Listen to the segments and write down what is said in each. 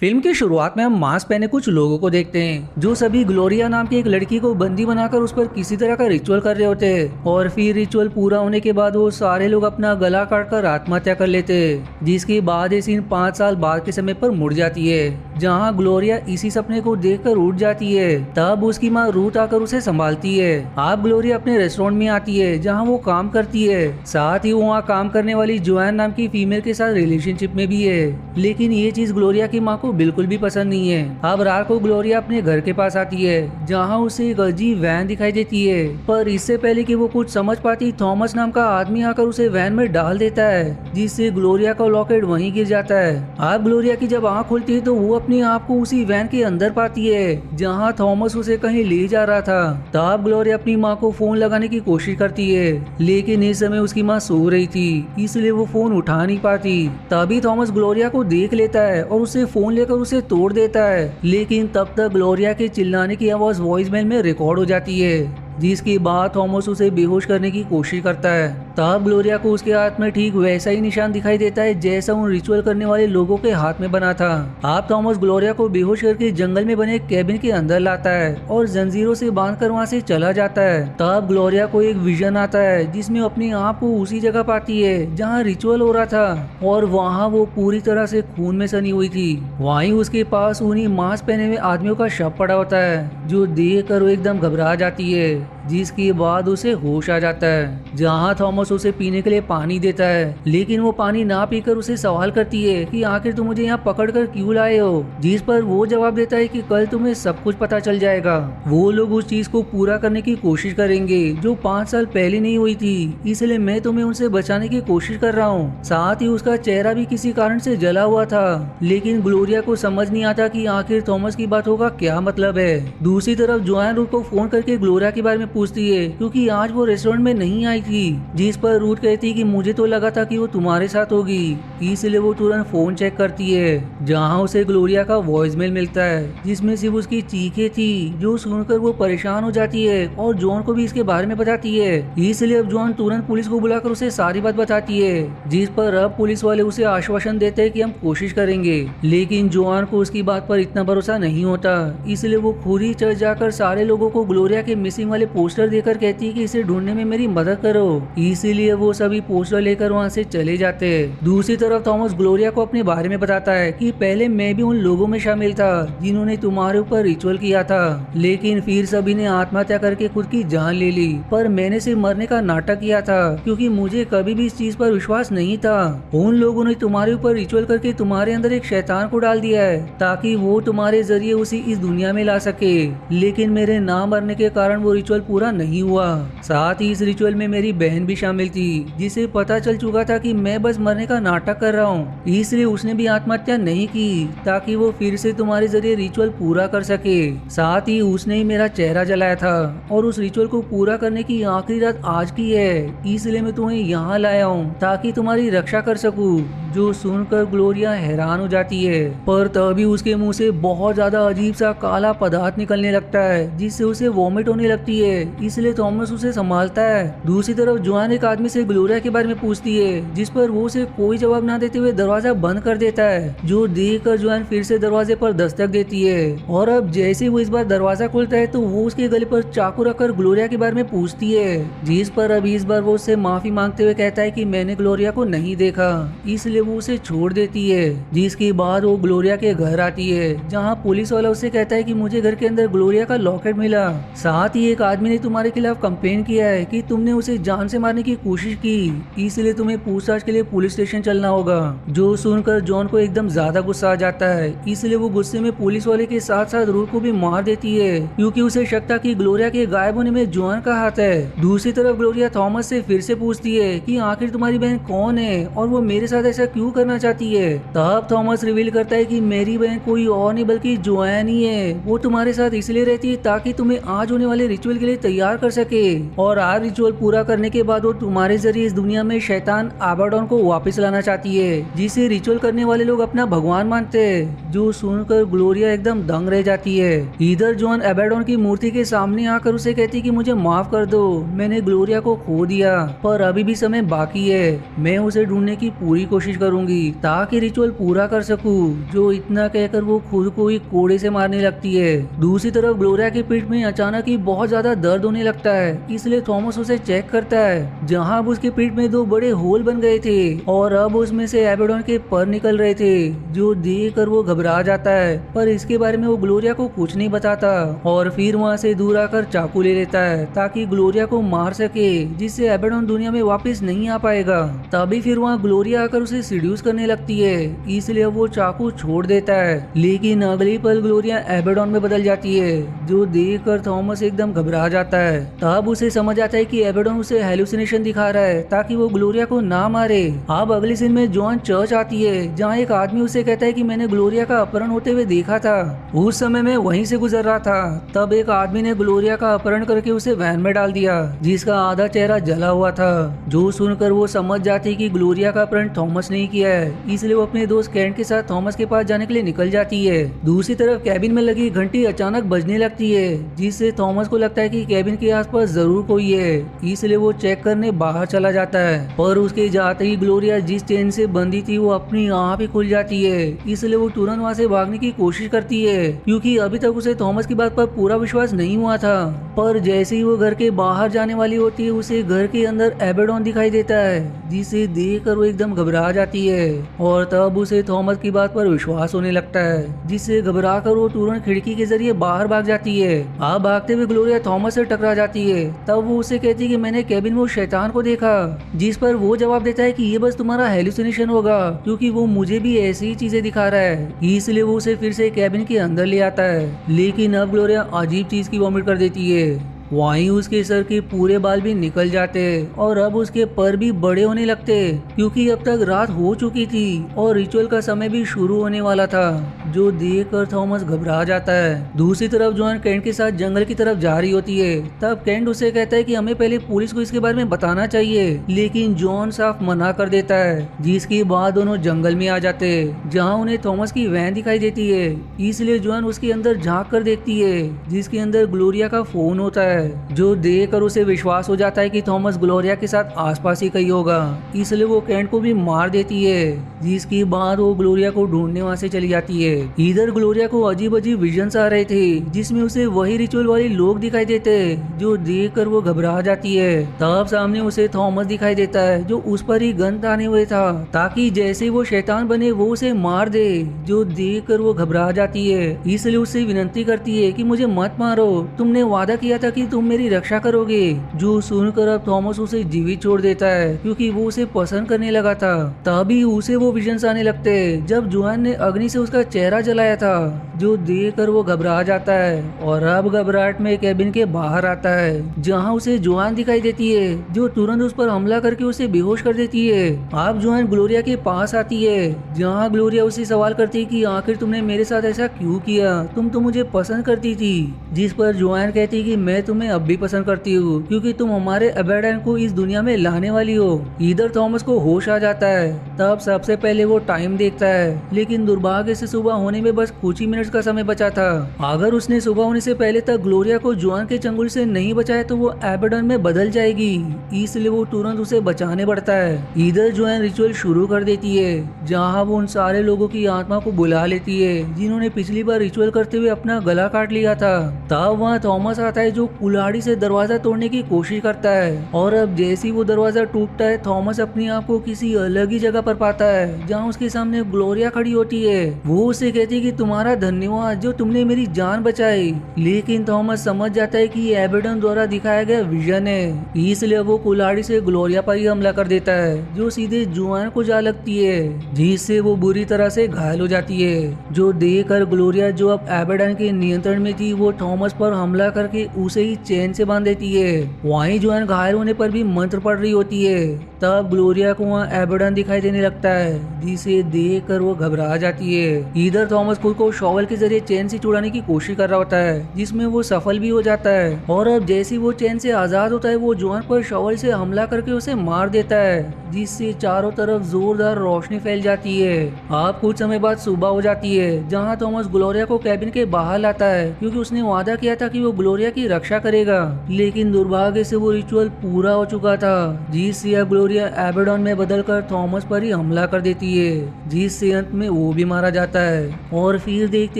Film की शुरुआत में हम मास्क पहने कुछ लोगों को देखते हैं जो सभी ग्लोरिया नाम की एक लड़की को बंदी बनाकर उस पर किसी तरह का रिचुअल कर रहे होते हैं। और फिर रिचुअल पूरा होने के बाद वो सारे लोग अपना गला काटकर आत्महत्या कर लेते हैं, जिसके बाद ये सीन 5 साल बाद के समय पर मुड़ जाती है, जहाँ ग्लोरिया इसी सपने को देखकर उठ जाती है। तब उसकी माँ रूथ आकर उसे संभालती है। अब ग्लोरिया अपने रेस्टोरेंट में आती है जहाँ वो काम करती है। साथ ही वो वहाँ काम करने वाली जोएन नाम की फीमेल के साथ रिलेशनशिप में भी है, लेकिन ये चीज ग्लोरिया की माँ को बिल्कुल भी पसंद नहीं है। अब रात को ग्लोरिया अपने घर के पास आती है जहाँ उसे एक अजीब वैन दिखाई देती है, पर इससे पहले कि वो कुछ समझ पाती थॉमस नाम का आदमी आकर उसे वैन में डाल देता है, जिससे ग्लोरिया का लॉकेट वहीं गिर जाता है। अब ग्लोरिया की जब आँख खुलती है तो वो अपने आप को उसी वैन के अंदर पाती है जहाँ थॉमस उसे कहीं ले जा रहा था। तब ग्लोरिया अपनी माँ को फोन लगाने की कोशिश करती है, लेकिन इस समय उसकी माँ सो रही थी, इसलिए वो फोन उठा नहीं पाती। तभी थॉमस ग्लोरिया को देख लेता है और उसे फोन लेकर उसे तोड़ देता है, लेकिन तब तक ग्लोरिया के चिल्लाने की आवाज वॉइसमेल में रिकॉर्ड हो जाती है, जिसके बाद थॉमस उसे बेहोश करने की कोशिश करता है। तब ग्लोरिया को उसके हाथ में ठीक वैसा ही निशान दिखाई देता है जैसा उन रिचुअल करने वाले लोगों के हाथ में बना था। अब थॉमस ग्लोरिया को बेहोश करके जंगल में बने कैबिन के अंदर लाता है और जंजीरों से बांधकर वहां से चला जाता है। तब ग्लोरिया को एक विजन आता है जिसमें अपने आप को उसी जगह पाती है जहाँ रिचुअल हो रहा था, और वहाँ वो पूरी तरह से खून में सनी हुई थी। वहीं उसके पास उन्हीं मास्क पहने हुए आदमियों का शव पड़ा होता है, जो देख कर वो एकदम घबरा जाती है, जिसके बाद उसे होश आ जाता है। जहाँ थॉमस उसे पीने के लिए पानी देता है, लेकिन वो पानी ना पीकर उसे सवाल करती है कि आखिर तुम मुझे यहाँ पकड़कर क्यों लाए हो, जिस पर वो जवाब देता है कि कल तुम्हें सब कुछ पता चल जाएगा। वो लोग उस चीज को पूरा करने की कोशिश करेंगे जो 5 साल पहले नहीं हुई थी, इसलिए मैं तुम्हें उनसे बचाने की कोशिश कर रहा हूँ। साथ ही उसका चेहरा भी किसी कारण से जला हुआ था, लेकिन ग्लोरिया को समझ नहीं आता कि आखिर थॉमस की बातों का क्या मतलब है। दूसरी तरफ जोएन रूथ को फोन करके ग्लोरिया के बारे में पूछती है, क्योंकि आज वो रेस्टोरेंट में नहीं आई थी, जिस पर रूथ कहती कि मुझे तो लगा था कि वो तुम्हारे साथ होगी, इसलिए वो तुरंत फोन चेक करती है जहां उसे ग्लोरिया का वॉइसमेल मिलता है, जिसमें सिर्फ उसकी चीखें थी, जो सुनकर वो परेशान हो जाती है और जॉन को भी इसके बारे में बताती है। इसलिए अब जॉन तुरंत पुलिस को बुलाकर उसे सारी बात बताती है, जिस पर अब पुलिस वाले उसे आश्वासन देते हैं कि हम कोशिश करेंगे, लेकिन जॉन को उसकी बात पर इतना भरोसा नहीं होता, इसलिए वो खुद ही चर्च जाकर सारे लोगों को ग्लोरिया के मिसिंग वाले पोस्टर देकर कहती है कि इसे ढूंढने में मेरी मदद करो। इसीलिए वो सभी पोस्टर लेकर वहाँ से चले जाते हैं। दूसरी तरफ थॉमस ग्लोरिया को अपने बारे में बताता है कि पहले मैं भी उन लोगों में शामिल था जिन्होंने तुम्हारे ऊपर रिचुअल किया था, लेकिन फिर सभी ने आत्महत्या करके खुद की जान ले ली, पर मैंने सिर्फ मरने का नाटक किया था क्योंकि मुझे कभी भी इस चीज पर विश्वास नहीं था। उन लोगों ने तुम्हारे ऊपर रिचुअल करके तुम्हारे अंदर एक शैतान को डाल दिया है ताकि वो तुम्हारे जरिए उसी इस दुनिया में ला सके, लेकिन मेरे ना मरने के कारण वो रिचुअल पूरा नहीं हुआ। साथ ही इस रिचुअल में मेरी बहन भी शामिल थी, जिसे पता चल चुका था कि मैं बस मरने का नाटक कर रहा हूँ, इसलिए उसने भी आत्महत्या नहीं की ताकि वो फिर से तुम्हारे जरिए रिचुअल पूरा कर सके। साथ ही उसने ही मेरा चेहरा जलाया था और उस रिचुअल को पूरा करने की आखिरी रात आज की है, इसलिए मैं तुम्हें यहाँ लाया हूँ ताकि तुम्हारी रक्षा कर सकूँ। जो सुनकर ग्लोरिया हैरान हो जाती है, पर तभी उसके मुंह से बहुत ज्यादा अजीब सा काला पदार्थ निकलने लगता है, जिससे उसे वॉमिट होने लगती है, इसलिए थॉमस उसे संभालता है। दूसरी तरफ जोएन एक आदमी से ग्लोरिया के बारे में पूछती है, जिस पर वो उसे कोई जवाब ना देते हुए दरवाजा बंद कर देता है, जो देखकर जोएन फिर से दरवाजे पर दस्तक देती है, और अब जैसे वो इस बार दरवाजा खुलता है तो वो उसके गले पर चाकू रखकर ग्लोरिया के बारे में पूछती है, जिस पर अब इस बार वो उससे माफी मांगते हुए कहता है कि मैंने ग्लोरिया को नहीं देखा, इसलिए वो उसे छोड़ देती है। जिसके बाद वो ग्लोरिया के घर आती है, जहाँ पुलिस वाला उससे कहता है कि मुझे घर के अंदर ग्लोरिया का लॉकेट मिला, साथ ही एक आदमी ने तुम्हारे खिलाफ कंप्लेन किया है कि तुमने उसे जान से मारने की कोशिश की, इसलिए तुम्हें पूछताछ के लिए पुलिस स्टेशन चलना होगा। जो सुनकर जॉन को एकदम ज्यादा गुस्सा आ जाता है, इसलिए वो गुस्से में पुलिस वाले के साथ साथ रूथ को भी मार देती है, क्योंकि उसे शक था कि ग्लोरिया के गायब होने में जॉन का हाथ है। दूसरी तरफ ग्लोरिया थॉमस से फिर से पूछती है कि आखिर तुम्हारी बहन कौन है और वो मेरे साथ ऐसा क्यों करना चाहती है। तब थॉमस रिवील करता है कि मेरी बहन कोई और नहीं बल्कि जोएन ही है, वो तुम्हारे साथ इसलिए रहती है ताकि तुम्हें आज होने वाले रिचुअल के लिए तैयार कर सके और आज रिचुअल पूरा करने के बाद वो तुम्हारे जरिए इस दुनिया में शैतान अबाडोन को वापस लाना चाहती है, जिसे रिचुअल करने वाले लोग अपना भगवान मानते हैं। जो सुनकर ग्लोरिया एकदम दंग रह जाती है। इधर जॉन अबाडोन की मूर्ति के सामने आकर उसे कहती कि मुझे माफ कर दो, मैंने ग्लोरिया को खो दिया, पर अभी भी समय बाकी है। मैं उसे ढूंढने की पूरी कोशिश करूंगी ताकि रिचुअल पूरा कर सकूं। जो इतना कहकर वो खुद को ही कोड़े से मारने लगती है। दूसरी तरफ ग्लोरिया की पीठ में अचानक ही बहुत ज्यादा दर्द होने लगता है, इसलिए थॉमस उसे चेक करता है, जहां अब उसकी पीठ में 2 बड़े होल बन गए थे और अब उसमें से एबेडोन के पर निकल रहे थे। जो देख कर वो घबरा जाता है, पर इसके बारे में वो ग्लोरिया को कुछ नहीं बताता और फिर वहाँ से दूर आकर चाकू ले लेता है ताकि ग्लोरिया को मार सके, जिससे एबेडोन दुनिया में वापस नहीं आ पाएगा। तभी फिर वहाँ ग्लोरिया आकर उसे सीड्यूस करने लगती है, इसलिए वो चाकू छोड़ देता है। लेकिन अगली पल ग्लोरिया एबेडोन में बदल जाती है। जो देख कर थॉमस एकदम घबरा जाता है। तब उसे समझ आता है कि एबेडोन उसे हेलुसिनेशन दिखा रहा है ताकि वो ग्लोरिया को ना मारे। अब अगले सीन में जॉन चर्च आती है, जहाँ एक आदमी उसे कहता है कि मैंने ग्लोरिया का अपहरण होते हुए देखा था, उस समय मैं वहीं से गुजर रहा था। तब एक आदमी ने ग्लोरिया का अपहरण करके उसे वैन में डाल दिया, जिसका आधा चेहरा जला हुआ था। जो सुनकर वो समझ जाती कि ग्लोरिया का अपहरण थॉमस ने किया है, इसलिए वो अपने दोस्त कैंट के साथ थॉमस के पास जाने के लिए निकल जाती है। दूसरी तरफ कैबिन में लगी घंटी अचानक बजने लगती है, जिससे थॉमस को लगता है कि कैबिन के आसपास जरूर कोई है, इसलिए वो चेक करने बाहर चला जाता है। पर उसके जाते ही ग्लोरिया जिस चेन से बंधी थी वो अपनी आप ही खुल जाती है, इसलिए वो तुरंत वहाँ से भागने की कोशिश करती है, क्योंकि अभी तक उसे थॉमस की बात पर पूरा विश्वास नहीं हुआ था। पर जैसे ही वो घर के बाहर जाने वाली होती है, उसे घर के अंदर एबेडोन दिखाई देता है, जिसे देखकर वो एकदम घबरा जाती है और तब उसे थॉमस की बात पर विश्वास होने लगता है, जिससे घबरा कर वो तुरंत खिड़की के जरिए बाहर भाग जाती है। अब भागते हुए ग्लोरिया थॉमस से टकरा जाती है। तब वो उसे कहती है कि मैंने कैबिन में उस शैतान को देखा, जिस पर वो जवाब देता है कि ये बस तुम्हारा हेलुसिनेशन होगा, क्योंकि वो मुझे भी ऐसी ही चीजें दिखा रहा है। इसलिए वो उसे फिर से कैबिन के अंदर ले आता है। लेकिन अब ग्लोरिया अजीब चीज की वॉमिट कर देती है। वहीं उसके सर के पूरे बाल भी निकल जाते और अब उसके पर भी बड़े होने लगते, क्योंकि अब तक रात हो चुकी थी और रिचुअल का समय भी शुरू होने वाला था। जो देखकर थॉमस घबरा जाता है। दूसरी तरफ जॉन कैंट के साथ जंगल की तरफ जा रही होती है। तब कैंट उसे कहता है कि हमें पहले पुलिस को इसके बारे में बताना चाहिए, लेकिन जॉन साफ मना कर देता है, जिसके बाद दोनों जंगल में आ जाते, जहाँ उन्हें थॉमस की वैन दिखाई देती है। इसलिए जॉन उसके अंदर झांक कर देखती है, जिसके अंदर ग्लोरिया का फोन होता है। जो देखकर उसे विश्वास हो जाता है कि थॉमस ग्लोरिया के साथ आसपास ही कहीं होगा, इसलिए वो कैंट को भी मार देती है, जिसके बाद वो ग्लोरिया को ढूंढने वहाँ से चली जाती है। इधर ग्लोरिया को अजीब अजीब विजन्स आ रहे थे, जिसमें उसे वही रिचुअल वाले लोग दिखाई देते, जो देखकर वो घबरा जाती है। तब सामने उसे थॉमस दिखाई देता है, जो उस पर ही गन ताने हुए था, ताकि जैसे वो शैतान बने वो उसे मार दे। जो देखकर वो घबरा जाती है, इसलिए उससे विनती करती है कि मुझे मत मारो, तुमने वादा किया था कि तुम मेरी रक्षा करोगे। जो सुनकर अब थॉमस उसे जीवित छोड़ देता है, क्योंकि वो उसे पसंद करने लगा था। तभी उसे वो विजन्स आने लगते जब जोआन ने अग्नि से उसका चेहरा जलाया था। जो देखकर वो घबरा जाता है और अब घबराहट में कैबिन के बाहर आता है, जहाँ उसे जोआन दिखाई देती है, जो तुरंत उस पर हमला करके उसे बेहोश कर देती है। अब जोआन ग्लोरिया के पास आती है, जहाँ ग्लोरिया उसे सवाल करती है कि आखिर तुमने मेरे साथ ऐसा क्यों किया, तुम तो मुझे पसंद करती थी। जिस पर जोआन कहती है कि मैं तुम्हें अब भी पसंद करती हूँ, क्योंकि तुम हमारे अबेडन को इस दुनिया में लाने वाली हो। इधर थॉमस को होश आ जाता है। तब सबसे पहले वो टाइम देखता है, लेकिन दुर्भाग्य से सुबह होने में बस कुछ ही मिनट्स का समय बचा था। अगर उसने सुबह होने से पहले तक ग्लोरिया को जोआन के चंगुल से नहीं बचाया तो वो अबेडन में बदल जाएगी, इसलिए वो तुरंत उसे बचाने बढ़ता है। इधर जोआन रिचुअल शुरू कर देती है, जहाँ वो उन सारे लोगों की आत्मा को बुला लेती है जिन्होंने पिछली बार रिचुअल करते हुए अपना गला काट लिया था। तब वहाँ थॉमस आता है, जो कुल्हाड़ी से दरवाजा तोड़ने की कोशिश करता है और अब जैसे ही वो दरवाजा टूटता है, थॉमस अपने आप को किसी अलग ही जगह पर पाता है, जहाँ उसके सामने ग्लोरिया खड़ी होती है। वो उसे कहती है कि तुम्हारा धन्यवाद जो तुमने मेरी जान बचाई। लेकिन थॉमस समझ जाता है कि ये एबेडन द्वारा दिखाया गया विजन है, इसलिए वो कुल्हाड़ी से ग्लोरिया पर ही हमला कर देता है, जो सीधे जोआन को जा लगती है, जिससे वो बुरी तरह से घायल हो जाती है। जो देखकर ग्लोरिया, जो अब एबेडन के नियंत्रण में थी, वो थॉमस पर हमला करके उसे ही चेन से बांध देती है। वहीं जोएन घायल होने पर भी मंत्र पढ़ रही होती है। तब ग्लोरिया को वहाँ एबेडन दिखाई देने लगता है, जिसे देख कर वो घबरा जाती है। इधर थॉमस खुद को शॉवल के जरिए चेन से छुड़ाने की कोशिश कर रहा होता है, जिसमें वो सफल भी हो जाता है। और अब जैसे वो चेन से आजाद होता है, वो जोएन पर शॉवल से हमला करके उसे मार देता है, जिससे चारों तरफ जोरदार रोशनी फैल जाती है। अब कुछ समय बाद सुबह हो जाती है, जहाँ थॉमस ग्लोरिया को कैबिन के बाहर लाता है, क्योंकि उसने वादा किया था कि वो ग्लोरिया की रक्षा करेगा। लेकिन दुर्भाग्य से वो रिचुअल पूरा हो चुका था, जिससे अब ग्लोरिया एबेडन में बदलकर थॉमस पर ही हमला कर देती है, जिससे अंत में वो भी मारा जाता है। और फिर देखते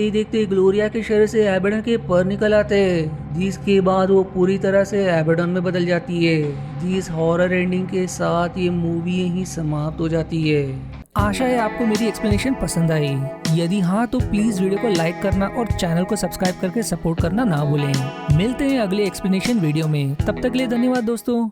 ही देखते ग्लोरिया के शरीर से एबेडन के पर निकल आते हैं, जिसके बाद वो पूरी तरह से एबेडन में बदल जाती है। जिस हॉरर एंडिंग के साथ ये मूवी यहीं समाप्त हो जाती है। आशा है आपको मेरी एक्सप्लेनेशन पसंद आई। यदि हाँ तो प्लीज वीडियो को लाइक करना और चैनल को सब्सक्राइब करके सपोर्ट करना ना भूलें। मिलते हैं अगले एक्सप्लेनेशन वीडियो में, तब तक के लिए धन्यवाद दोस्तों।